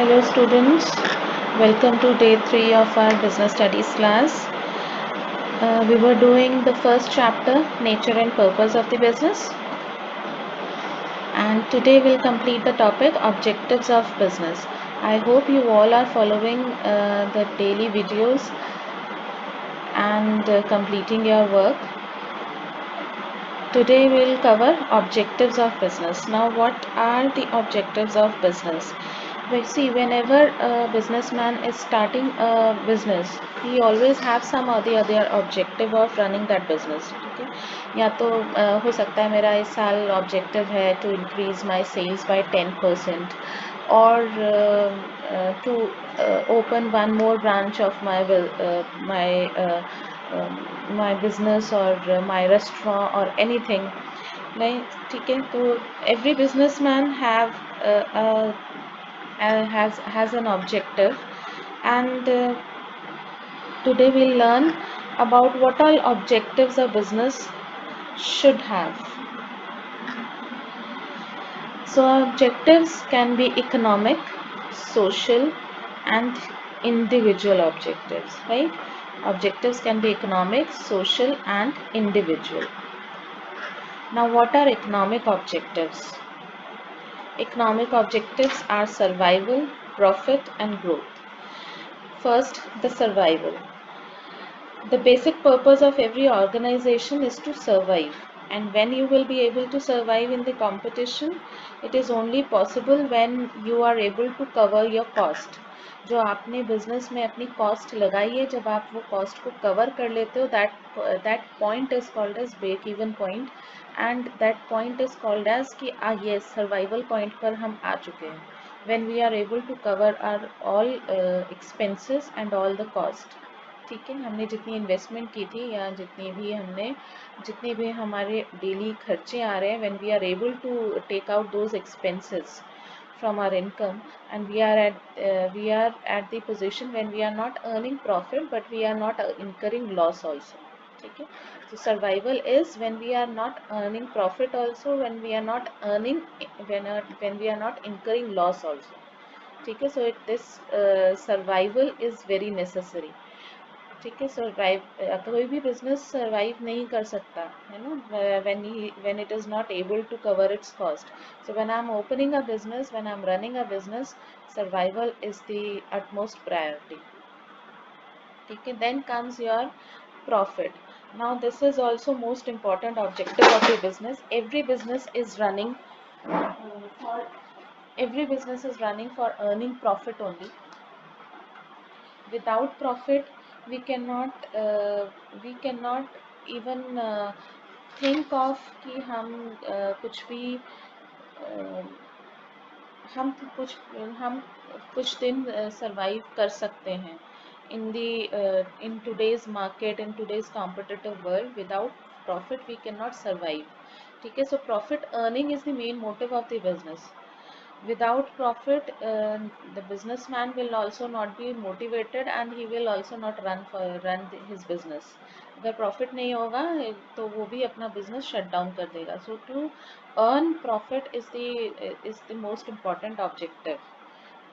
Hello students, welcome to day 3 of our business studies class. We were doing the first chapter, nature and purpose of the business, and today we'll complete the topic objectives of business. I hope you all are following the daily videos and completing your work. Today we'll cover objectives of business. Now what are the objectives of business? We see whenever a businessman is starting a business, he always have some or the other objective of running that business. ठीक है, या तो हो सकता है मेरा इस साल ऑब्जेक्टिव है to increase my sales by 10% or to open one more branch of my business or my restaurant or anything. नहीं, ठीक है, तो every businessman has an objective, and today we'll learn about what all objectives a business should have. So objectives can be economic, social, and individual objectives, right? Objectives can be economic, social, and individual. Now what are economic objectives? Economic objectives are survival, profit, and growth. First, the survival. The basic purpose of every organization is to survive, and when you will be able to survive in the competition, it is only possible when you are able to cover your cost. जो आपने business में अपनी cost लगाई है, जब आप वो cost को कवर कर लेते हो, that point is called as break even point, and that point is called as कि yes, survival point पर हम आ चुके हैं, when we are able to cover our all expenses and all the cost. ठीक है, हमने जितनी इन्वेस्टमेंट की थी या जितने भी हमारे डेली खर्चे आ रहे हैं, when we are able to take out those expenses from our income, and we are at the position when we are not earning profit but we are not incurring loss also. ठीक है, so survival is when we are not earning profit also, when we are not earning, when we are not incurring loss also. ठीक है, so this survival is very necessary. ठीक है, survive, कोई भी business survive नहीं कर सकता है ना, when it is not able to cover its cost. So when I'm opening a business, when I'm running a business, survival is the utmost priority. ठीक है, then comes your profit. Now this is also most important objective of the business. Every business is running for earning profit only. Without profit we cannot even think of कि हम कुछ भी हम कुछ दिन survive कर सकते हैं in today's market, in today's competitive world. Without profit we cannot survive. ठीक है, so profit earning is the main motive of the business. Without profit, the businessman will also not be motivated and he will also not run his business. अगर profit नहीं होगा तो वो भी अपना business shut down कर देगा. So to earn profit is the most important objective.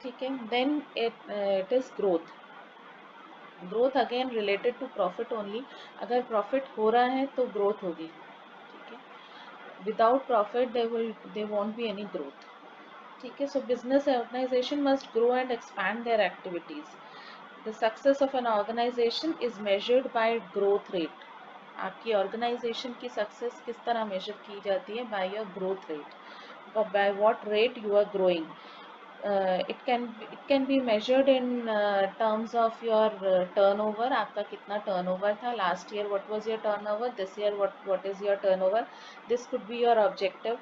ठीक है, then it is growth. Growth again related to profit only. अगर profit हो रहा है तो growth होगी. ठीक है, without profit there won't be any growth. ठीक है, so business organization must grow and expand their activities. The success of an organization is measured by growth rate. आपकी organization की success किस तरह measure की जाती है? By your growth rate. By what rate you are growing. It can be measured in terms of your turnover. आपका कितना turnover था last year? What was your turnover? This year what is your turnover? This could be your objective.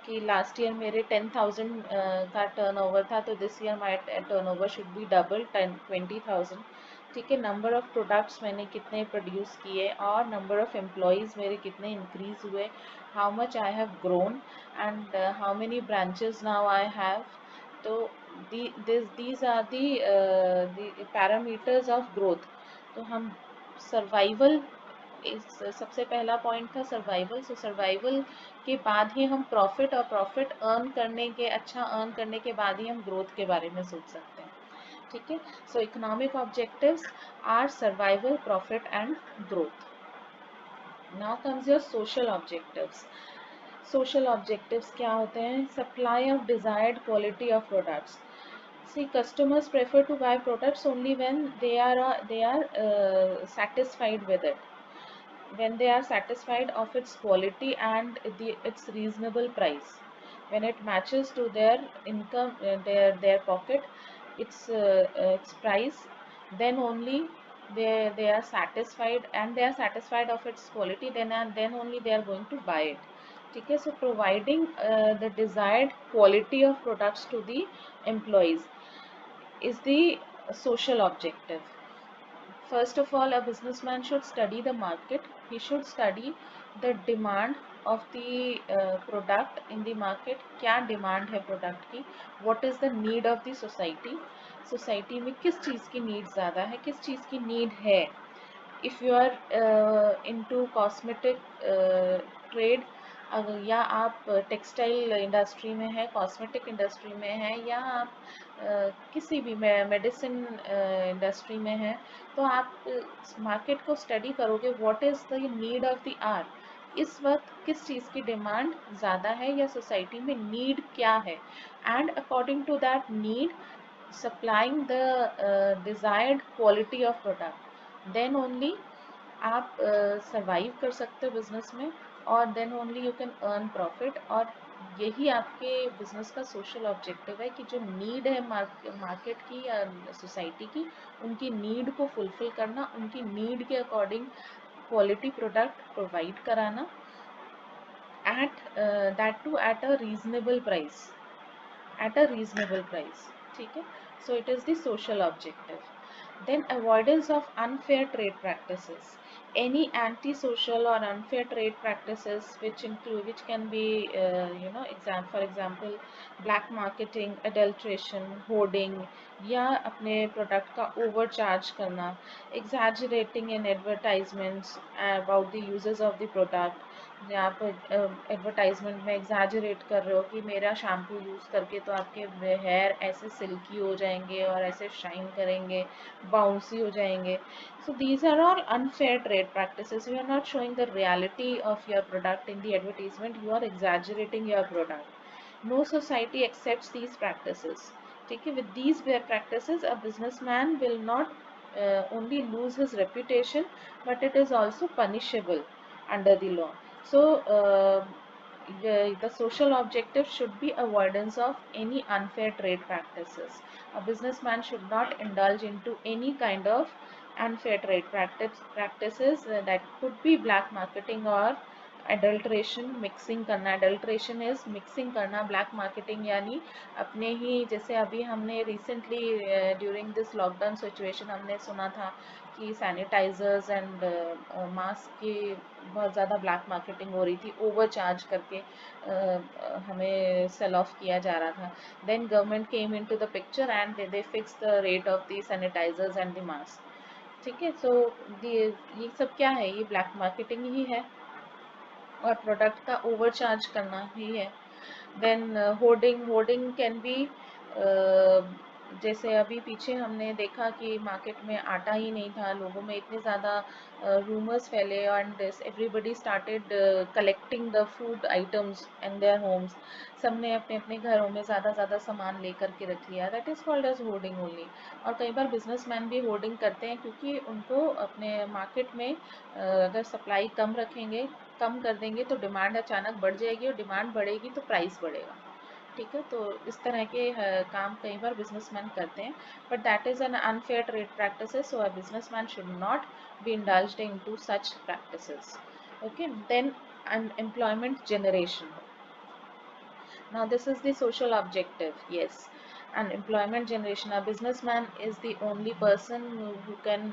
कि last year मेरे 10,000 का turnover था, तो this year my turnover should be double 20,000. ठीक है, नंबर ऑफ प्रोडक्ट्स मैंने कितने प्रोड्यूस किए और नंबर ऑफ एम्प्लॉयज़ मेरे कितने इंक्रीज हुए, how much I have grown and how many branches now I have. तो these are the parameters of growth. तो हम सर्वाइवल इस सबसे पहला पॉइंट था सर्वाइवल। सो सर्वाइवल के बाद ही हम प्रॉफिट, और प्रॉफिट अर्न करने के, अच्छा अर्न करने के बाद ही हम ग्रोथ के बारे में सोच सकते हैं। ठीक है, so economic objectives are survival, profit and growth. Now comes your social objectives. Social objectives क्या होते हैं? Supply of desired quality of products. See, customers prefer to buy products only when they are satisfied with it. When they are satisfied of its quality and its reasonable price. When it matches to their income, their pocket, its price, then only they are satisfied, and they are satisfied of its quality. Then only they are going to buy it. ठीक है, so providing the desired quality of products to the employees is the social objective. First of all, a businessman should study the market. He should study the demand of the product in the market. क्या demand है product की? What is the need of the society? Society में किस चीज़ की need ज़्यादा है, किस चीज़ की need है? If you are into cosmetic trade, या आप टेक्सटाइल इंडस्ट्री में है, कॉस्मेटिक इंडस्ट्री में है, या आप किसी भी मेडिसिन इंडस्ट्री में है, तो आप मार्केट को स्टडी करोगे, what is the need of the hour. इस वक्त किस चीज़ की डिमांड ज़्यादा है, या सोसाइटी में नीड क्या है, and according to that need supplying the desired quality of product, then only आप सर्वाइव कर सकते हो बिजनेस में, और then only you can earn profit. और यही आपके बिजनेस का सोशल ऑब्जेक्टिव है कि जो नीड है मार्केट की या सोसाइटी की, उनकी नीड को फुलफिल करना, उनकी नीड के अकॉर्डिंग क्वालिटी प्रोडक्ट प्रोवाइड कराना, at that too at a reasonable price, at a reasonable price. ठीक है, so it is the social objective. Then avoidance of unfair trade practices. Any anti-social or unfair trade practices which can be for example black marketing, adulteration, hoarding, या अपने product का overcharge करना, exaggerating in advertisements about the uses of the product, या आप advertisement में exaggerate कर रहे हो कि मेरा शैम्पू यूज़ करके तो आपके हेयर ऐसे सिल्की हो जाएंगे और ऐसे शाइन करेंगे, बाउंसी हो जाएंगे. So these are all unfair trade practices. You are not showing the reality of your product in the advertisement. You are exaggerating your product. No society accepts these practices. ठीक है, with these practices, a businessman will not only lose his reputation, but it is also punishable under the law. So the social objective should be avoidance of any unfair trade practices. A businessman should not indulge into any kind of unfair trade practices that could be black marketing or adulteration. Mixing करना, adulteration is mixing करना, black marketing यानी अपने ही, जैसे अभी हमने recently during this lockdown situation हमने सुना था कि सैनिटाइजर्स एंड मास्क की बहुत ज़्यादा ब्लैक मार्केटिंग हो रही थी, ओवर चार्ज करके हमें सेल ऑफ किया जा रहा था. Then government came into the picture and they fix the rate of the sanitizers and the mask. ठीक है, सो ये सब क्या है? ये ब्लैक मार्केटिंग ही है और प्रोडक्ट का ओवरचार्ज करना ही है. देन होर्डिंग कैन बी, जैसे अभी पीछे हमने देखा कि मार्केट में आटा ही नहीं था, लोगों में इतने ज़्यादा रूमर्स फैले and everybody started collecting the food items in their homes. सबने अपने अपने घरों में ज़्यादा सामान लेकर के रख लिया. That is called as hoarding only. और कई बार बिजनेसमैन भी होर्डिंग करते हैं, क्योंकि उनको अपने मार्केट में अगर सप्लाई कम कर देंगे तो डिमांड अचानक बढ़ जाएगी, और डिमांड बढ़ेगी तो प्राइस बढ़ेगा. ठीक है, तो इस तरह के काम कई बार बिजनेसमैन करते हैं, but that is an unfair trade practices. So a businessman should not be indulged into such practices. Okay, then employment generation. Now this is the social objective. Yes, and employment generation. A businessman is the only person who can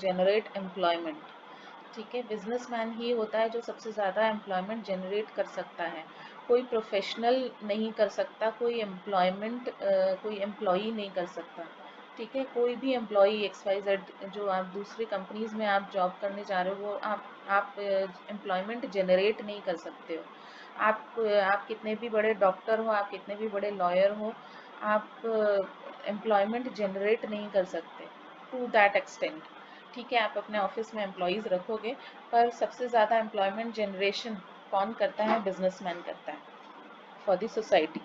generate employment. ठीक है, businessman ही होता है जो सबसे ज़्यादा employment generate कर सकता है. कोई प्रोफेशनल नहीं कर सकता, कोई एम्प्लॉय नहीं कर सकता. ठीक है, कोई भी एम्प्लॉई XYZ जो आप दूसरी कंपनीज में आप जॉब करने जा रहे हो, वो आप एम्प्लॉयमेंट जनरेट नहीं कर सकते हो। आप कितने भी बड़े डॉक्टर हो, आप कितने भी बड़े लॉयर हो, आप एम्प्लॉयमेंट जनरेट नहीं कर सकते टू दैट एक्सटेंट। ठीक है, आप अपने ऑफिस में एम्प्लॉयज़ रखोगे, पर सबसे ज़्यादा एम्प्लॉयमेंट जनरेशन कौन करता है? बिजनेसमैन करता है for the society.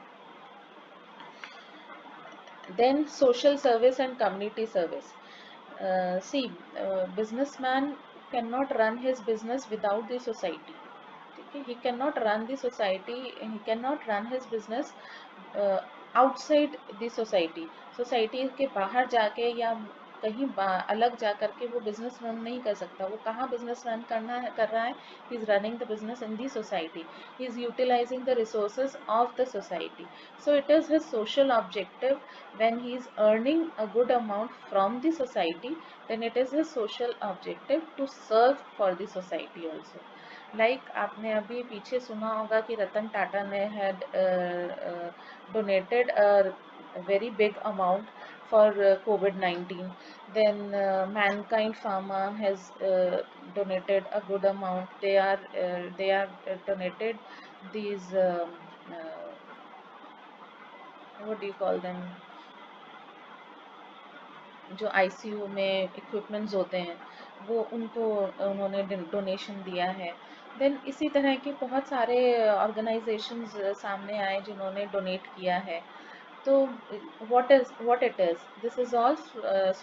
Then social service and community service. See, businessman cannot run his business without the society. Okay? He cannot run the society. He cannot run his business outside the society. Society के बाहर जाके या कहीं अलग जा करके वो business run नहीं कर सकता। वो कहाँ बिजनेस रन कर रहा है? He is running the business in the society. He is utilising the resources of the society. So it is his social objective when he is earning a good amount from the society, then it is his social objective to serve for the society also. Like आपने अभी पीछे सुना होगा कि रतन टाटा ने had donated a very big amount for COVID-19. Then Mankind Pharma has donated a good amount. They are donated these what do you call them, जो ICU में equipments होते हैं, वो उनको उन्होंने डोनेशन दिया है। देन इसी तरह के बहुत सारे ऑर्गेनाइजेशंस सामने आए जिन्होंने डोनेट किया है। तो what it is, this is all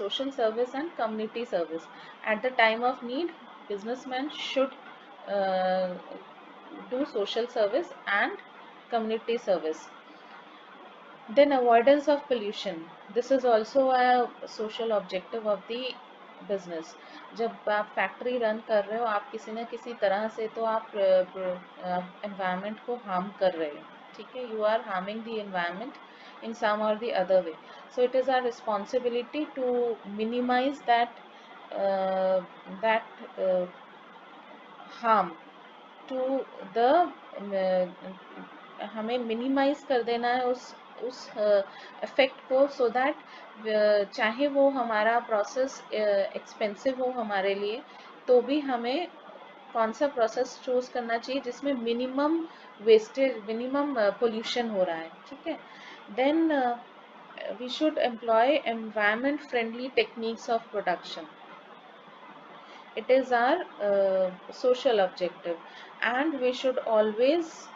social service and community service. At the time of need, businessmen should uh, do social service and community service. Then avoidance of pollution. This is also a social objective of the business. जब आप factory run कर रहे हो, आप किसी न किसी तरह से तो आप एनवायरनमेंट को हार्म कर रहे हो। ठीक है, you are harming the environment in some or the other way. So it is our responsibility to minimize that harm to the हमें मिनिमाइज कर देना है उस इफेक्ट को, सो दैट चाहे वो हमारा प्रोसेस एक्सपेंसिव हो हमारे लिए, तो भी हमें कौन सा प्रोसेस चूज करना चाहिए जिसमें मिनिमम वेस्टेज, मिनिमम पोल्यूशन हो रहा है। ठीक है, then we should employ environment friendly techniques of production. It is our social objective, and we should always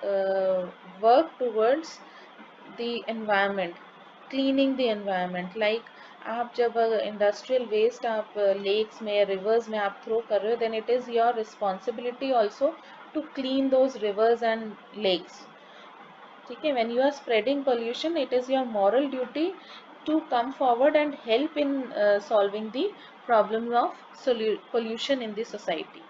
work towards the environment, cleaning the environment. Like आप जब इंडस्ट्रियल वेस्ट आप lakes में, rivers में आप थ्रो कर रहे हो, then it is your responsibility also to clean those rivers and lakes. ठीक है, when you are spreading pollution, it is your moral duty to come forward and help in solving the problem of pollution in the society.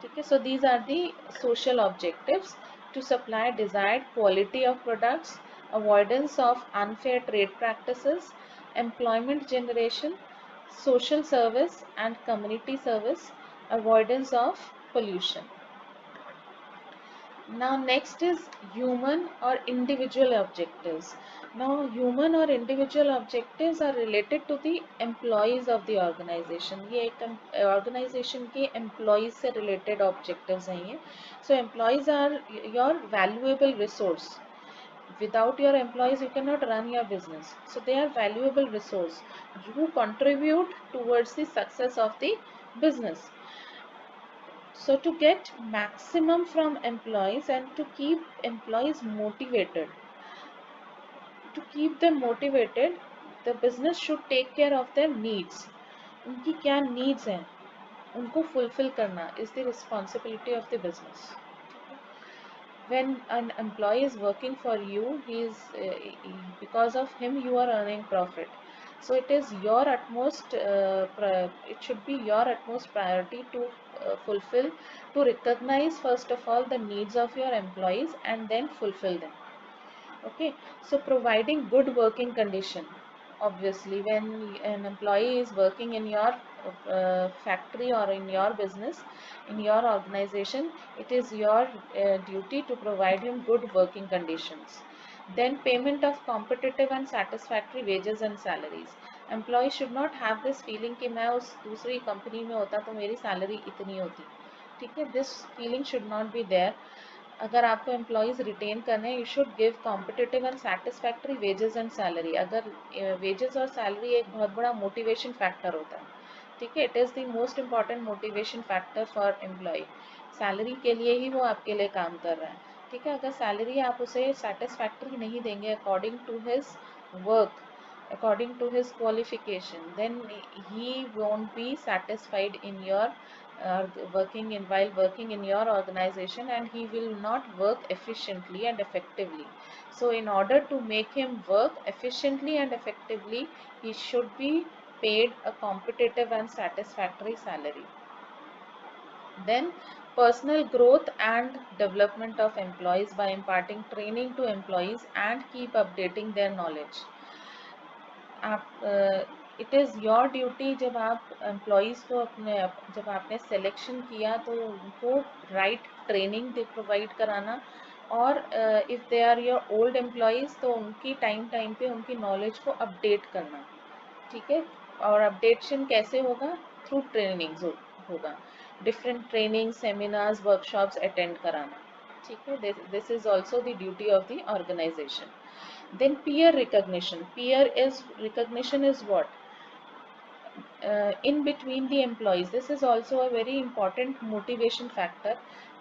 ठीक है, so these are the social objectives: to supply desired quality of products, avoidance of unfair trade practices, employment generation, social service and community service, avoidance of pollution. Now next is human or individual objectives. Now human or individual objectives are related to the employees of the organization. ये एक organization के employees से related objectives हैं ये. So employees are your valuable resource. Without your employees, you cannot run your business. So they are valuable resource. You contribute towards the success of the business. So to get maximum from employees and to keep employees motivated, the business should take care of their needs. उनकी क्या needs हैं, उनको fulfill करना is the responsibility of the business. When an employee is working for you, because of him you are earning profit. So it is your utmost, it should be your utmost priority to fulfill, to recognize first of all the needs of your employees and then fulfill them. Okay, so providing good working condition. Obviously, when an employee is working in your factory or in your business, in your organization, it is your duty to provide him good working conditions. Then payment of competitive and satisfactory wages and salaries. Employ should not have this feeling कि मैं उस दूसरी company में होता तो मेरी salary इतनी होती, ठीक है, this feeling should not be there. अगर आपको एम्प्लॉयज़ रिटेन करने हैं, you should give competitive and satisfactory wages and salary. अगर वेजेस और सैलरी एक बहुत बड़ा मोटिवेशन फैक्टर होता है, ठीक है, it is the most important motivation factor for employ. Salary के लिए ही वो आपके लिए काम कर रहा है, ठीक है। अगर सैलरी आप उसे सेटिस्फैक्ट्री नहीं देंगे according to his work, according to his qualification, then he won't be satisfied in your while working in your organization, and he will not work efficiently and effectively. So in order to make him work efficiently and effectively, he should be paid a competitive and satisfactory salary. Then personal growth and development of employees by imparting training to employees and keep updating their knowledge. आप it is your duty, जब आप employees को अपने जब आपने selection किया तो उनको राइट ट्रेनिंग दे प्रोवाइड कराना, और if they are your old employees तो उनकी टाइम टाइम पे उनकी नॉलेज को अपडेट करना, ठीक है। और अपडेशन कैसे होगा? थ्रू ट्रेनिंग्स होगा, different training seminars workshops attend कराना, ठीक है। This is also the duty of the organisation. Then peer recognition. Recognition is what? In between the employees. This is also a very important motivation factor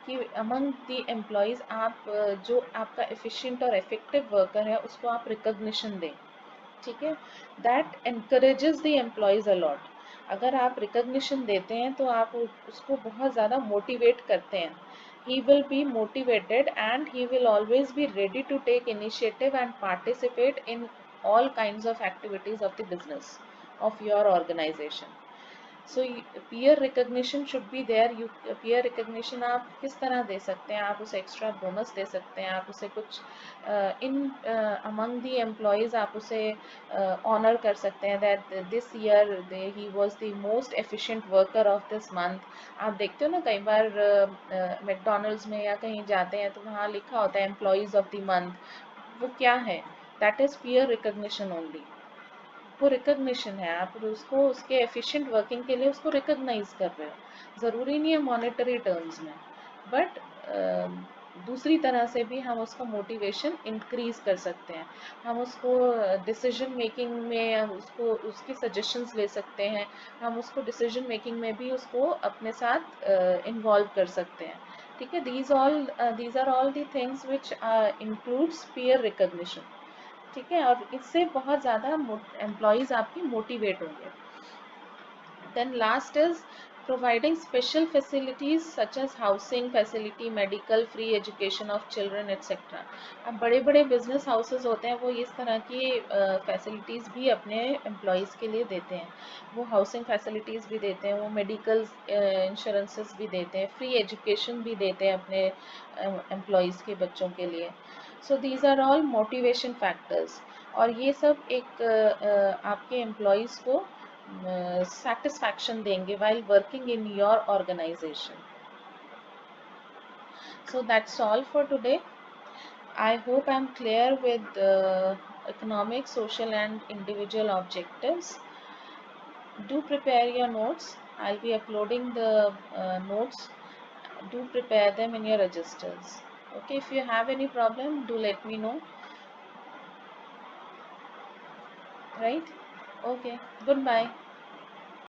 कि among the employees आप जो आपका efficient और effective worker है उसको आप recognition दें, ठीक है। That encourages the employees a lot. अगर आप recognition देते हैं तो आप उसको बहुत ज़्यादा motivate करते हैं। He will be motivated and he will always be ready to take initiative and participate in all kinds of activities of the business of your organization. So peer recognition should be there. You peer recognition आप किस तरह दे सकते हैं? आप उसे extra bonus दे सकते हैं, आप उसे कुछ इन among the employees आप उसे ऑनर कर सकते हैं that this year he was the most efficient worker of this month. आप देखते हो ना कई बार मैकडोनल्ड्स में या कहीं जाते हैं तो वहाँ लिखा होता है एम्प्लॉयज़ ऑफ द मंथ। वो क्या है? That is peer recognition only. वो रिकग्निशन है, आप उसको उसके एफिशिएंट वर्किंग के लिए उसको रिकग्नाइज कर रहे हो। ज़रूरी नहीं है मॉनेटरी टर्म्स में, बट दूसरी तरह से भी हम उसका मोटिवेशन इंक्रीज कर सकते हैं। हम उसको डिसीजन मेकिंग में उसको उसकी सजेशंस ले सकते हैं, हम उसको डिसीजन मेकिंग में भी उसको अपने साथ इन्वॉल्व कर सकते हैं, ठीक है। These are all the things which includes peer recognition, ठीक है। और इससे बहुत ज़्यादा एम्प्लॉयज़ आपकी मोटिवेट होंगे। Then last is providing special facilities such as housing facility, medical, free education of children etcetera. अब बड़े बड़े बिजनेस हाउसेज होते हैं वो इस तरह की फैसिलिटीज़ भी अपने एम्प्लॉयज़ के लिए देते हैं। वो हाउसिंग फैसिलिटीज़ भी देते हैं, वो मेडिकल इंश्योरेंसेस भी देते हैं, फ्री एजुकेशन भी देते हैं अपने एम्प्लॉयज़ के बच्चों के लिए। So these are all motivation factors, और ये सब एक आपके एम्प्लॉयज़ को satisfaction देंगे while working in your organization. So that's all for today. I hope I'm clear with economic, social and individual objectives. Do prepare your notes. I'll be uploading the notes. Do prepare them in your registers. Okay, if you have any problem, do let me know. Right? Okay, goodbye.